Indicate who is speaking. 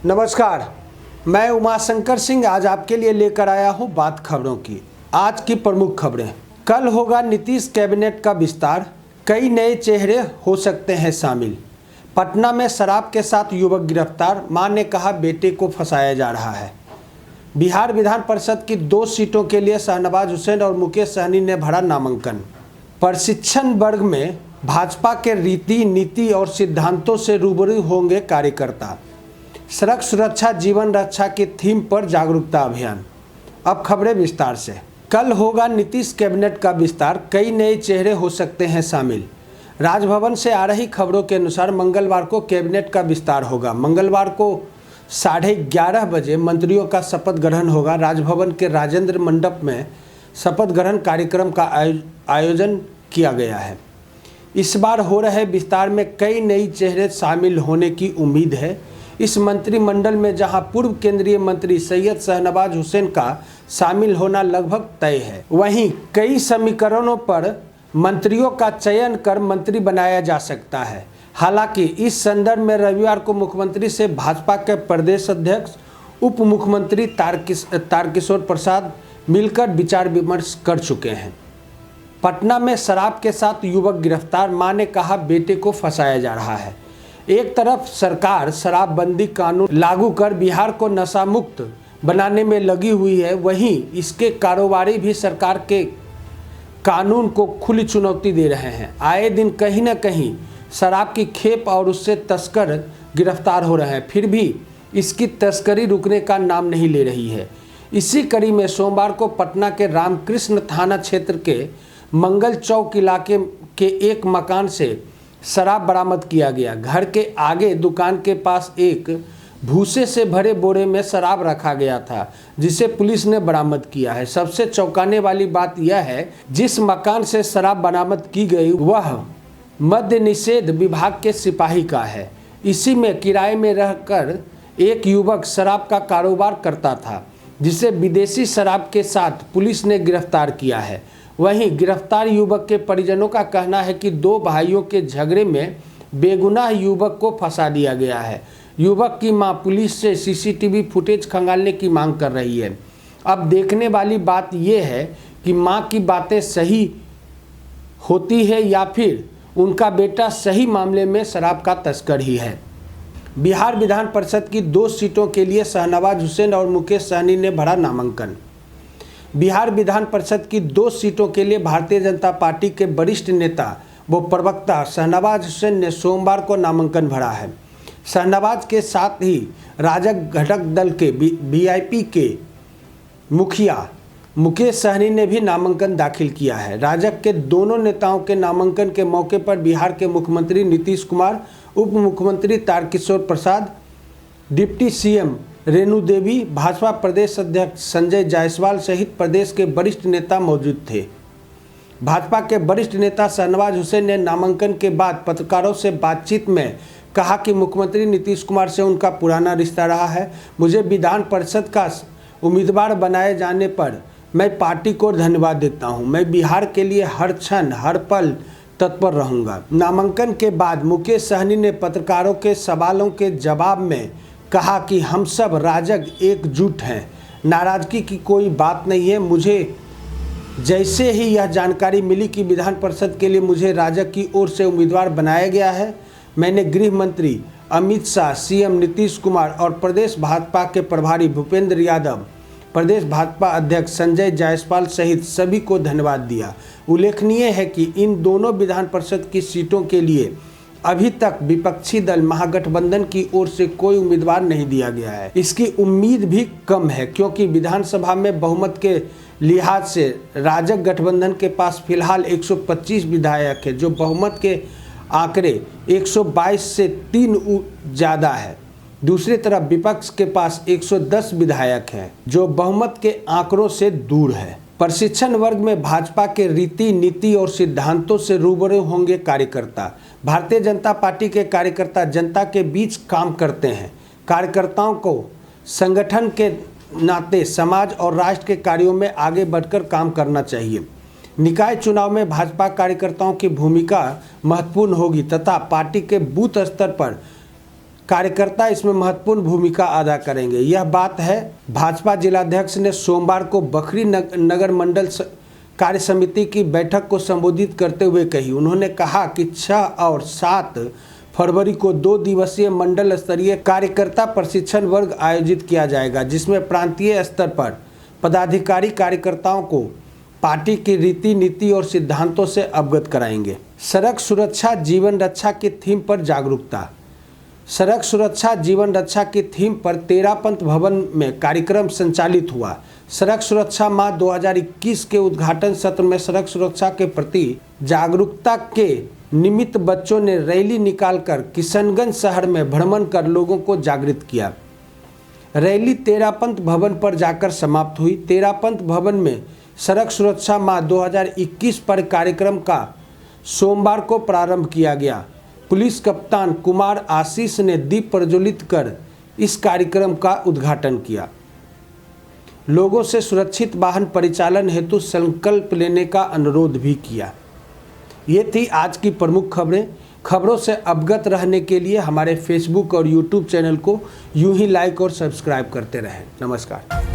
Speaker 1: नमस्कार, मैं उमाशंकर सिंह आज आपके लिए लेकर आया हूं बात खबरों की। आज की प्रमुख खबरें। कल होगा नीतीश कैबिनेट का विस्तार, कई नए चेहरे हो सकते हैं शामिल। पटना में शराब के साथ युवक गिरफ्तार, मां ने कहा बेटे को फंसाया जा रहा है। बिहार विधान परिषद की 2 सीटों के लिए शाहनवाज हुसैन और मुकेश सहनी ने भरा नामांकन। प्रशिक्षण वर्ग में भाजपा के रीति नीति और सिद्धांतों से रूबरू होंगे कार्यकर्ता। सड़क सुरक्षा जीवन रक्षा की थीम पर जागरूकता अभियान। अब खबरें विस्तार से। कल होगा नीतीश कैबिनेट का विस्तार, कई नए चेहरे हो सकते हैं शामिल। राजभवन से आ रही खबरों के अनुसार मंगलवार को कैबिनेट का विस्तार होगा। मंगलवार को 11:30 बजे मंत्रियों का शपथ ग्रहण होगा। राजभवन के राजेंद्र मंडप में शपथ ग्रहण कार्यक्रम का आयोजन किया गया है। इस बार हो रहे विस्तार में कई नई चेहरे शामिल होने की उम्मीद है। इस मंत्रिमंडल में जहां पूर्व केंद्रीय मंत्री सैयद शाहनवाज हुसैन का शामिल होना लगभग तय है, वहीं कई समीकरणों पर मंत्रियों का चयन कर मंत्री बनाया जा सकता है। हालांकि इस संदर्भ में रविवार को मुख्यमंत्री से भाजपा के प्रदेश अध्यक्ष उप मुख्यमंत्री तारकिशोर प्रसाद मिलकर विचार विमर्श कर चुके हैं। पटना में शराब के साथ युवक गिरफ्तार, मां ने कहा बेटे को फंसाया जा रहा है। एक तरफ सरकार शराबबंदी कानून लागू कर बिहार को नशा मुक्त बनाने में लगी हुई है, वहीं इसके कारोबारी भी सरकार के कानून को खुली चुनौती दे रहे हैं। आए दिन कहीं न कहीं शराब की खेप और उससे तस्कर गिरफ्तार हो रहे हैं, फिर भी इसकी तस्करी रुकने का नाम नहीं ले रही है। इसी कड़ी में सोमवार को पटना के रामकृष्ण थाना क्षेत्र के मंगल चौक इलाके के एक मकान से शराब बरामद किया गया। घर के आगे दुकान के पास एक भूसे से भरे बोरे में शराब रखा गया था, जिसे पुलिस ने बरामद किया है। सबसे चौंकाने वाली बात यह है, जिस मकान से शराब बरामद की गई वह मद्य निषेध विभाग के सिपाही का है। इसी में किराए में रहकर एक युवक शराब का कारोबार करता था, जिसे विदेशी शराब के साथ पुलिस ने गिरफ्तार किया है। वहीं गिरफ्तार युवक के परिजनों का कहना है कि 2 भाइयों के झगड़े में बेगुनाह युवक को फंसा दिया गया है। युवक की मां पुलिस से सीसीटीवी फुटेज खंगालने की मांग कर रही है। अब देखने वाली बात यह है कि मां की बातें सही होती है या फिर उनका बेटा सही मामले में शराब का तस्कर ही है। बिहार विधान परिषद की 2 सीटों के लिए शाहनवाज हुसैन और मुकेश सहनी ने भरा नामांकन। बिहार विधान परिषद की 2 सीटों के लिए भारतीय जनता पार्टी के वरिष्ठ नेता व प्रवक्ता शाहनवाज हुसैन ने सोमवार को नामांकन भरा है। शाहनवाज के साथ ही राजग घटक दल के वीआईपी के मुखिया मुकेश सहनी ने भी नामांकन दाखिल किया है। राजग के दोनों नेताओं के नामांकन के मौके पर बिहार के मुख्यमंत्री नीतीश कुमार, उप मुख्यमंत्री तारकिशोर प्रसाद, डिप्टी सीएम रेणु देवी, भाजपा प्रदेश अध्यक्ष संजय जायसवाल सहित प्रदेश के वरिष्ठ नेता मौजूद थे। भाजपा के वरिष्ठ नेता शाहनवाज हुसैन ने नामांकन के बाद पत्रकारों से बातचीत में कहा कि मुख्यमंत्री नीतीश कुमार से उनका पुराना रिश्ता रहा है। मुझे विधान परिषद का उम्मीदवार बनाए जाने पर मैं पार्टी को धन्यवाद देता हूं। मैं बिहार के लिए हर क्षण हर पल तत्पर रहूंगा। नामांकन के बाद मुकेश सहनी ने पत्रकारों के सवालों के जवाब में कहा कि हम सब राजग एकजुट हैं, नाराजगी की कोई बात नहीं है। मुझे जैसे ही यह जानकारी मिली कि विधान परिषद के लिए मुझे राजग की ओर से उम्मीदवार बनाया गया है, मैंने गृह मंत्री अमित शाह, सीएम नीतीश कुमार और प्रदेश भाजपा के प्रभारी भूपेंद्र यादव, प्रदेश भाजपा अध्यक्ष संजय जायसवाल सहित सभी को धन्यवाद दिया। उल्लेखनीय है कि इन दोनों विधान परिषद की सीटों के लिए अभी तक विपक्षी दल महागठबंधन की ओर से कोई उम्मीदवार नहीं दिया गया है। इसकी उम्मीद भी कम है, क्योंकि विधानसभा में बहुमत के लिहाज से राजग गठबंधन के पास फिलहाल 125 विधायक है, जो बहुमत के आंकड़े 122 से 3 ज़्यादा है। दूसरी तरफ विपक्ष के पास 110 विधायक हैं, जो बहुमत के आंकड़ों से दूर है। प्रशिक्षण वर्ग में भाजपा के रीति नीति और सिद्धांतों से रूबरू होंगे कार्यकर्ता। भारतीय जनता पार्टी के कार्यकर्ता जनता के बीच काम करते हैं। कार्यकर्ताओं को संगठन के नाते समाज और राष्ट्र के कार्यों में आगे बढ़कर काम करना चाहिए। निकाय चुनाव में भाजपा कार्यकर्ताओं की भूमिका महत्वपूर्ण होगी तथा पार्टी के बूथ स्तर पर कार्यकर्ता इसमें महत्वपूर्ण भूमिका अदा करेंगे। यह बात है भाजपा जिलाध्यक्ष ने सोमवार को बखरी नगर मंडल कार्य समिति की बैठक को संबोधित करते हुए कही। उन्होंने कहा कि 6 और 7 फरवरी को 2 दिवसीय मंडल स्तरीय कार्यकर्ता प्रशिक्षण वर्ग आयोजित किया जाएगा, जिसमें प्रांतीय स्तर पर पदाधिकारी कार्यकर्ताओं को पार्टी की रीति नीति और सिद्धांतों से अवगत कराएंगे। सड़क सुरक्षा जीवन रक्षा की थीम पर जागरूकता। सड़क सुरक्षा जीवन रक्षा की थीम पर तेरापंत भवन में कार्यक्रम संचालित हुआ। सड़क सुरक्षा माह 2021 के उद्घाटन सत्र में सड़क सुरक्षा के प्रति जागरूकता के निमित्त बच्चों ने रैली निकालकर किशनगंज शहर में भ्रमण कर लोगों को जागृत किया। रैली तेरापंत भवन पर जाकर समाप्त हुई। तेरापंत भवन में सड़क सुरक्षा माह 2021 पर कार्यक्रम का सोमवार को प्रारंभ किया गया। पुलिस कप्तान कुमार आशीष ने दीप प्रज्वलित कर इस कार्यक्रम का उद्घाटन किया। लोगों से सुरक्षित वाहन परिचालन हेतु संकल्प लेने का अनुरोध भी किया। ये थी आज की प्रमुख खबरें। खबरों से अवगत रहने के लिए हमारे फेसबुक और यूट्यूब चैनल को यूं ही लाइक और सब्सक्राइब करते रहें। नमस्कार।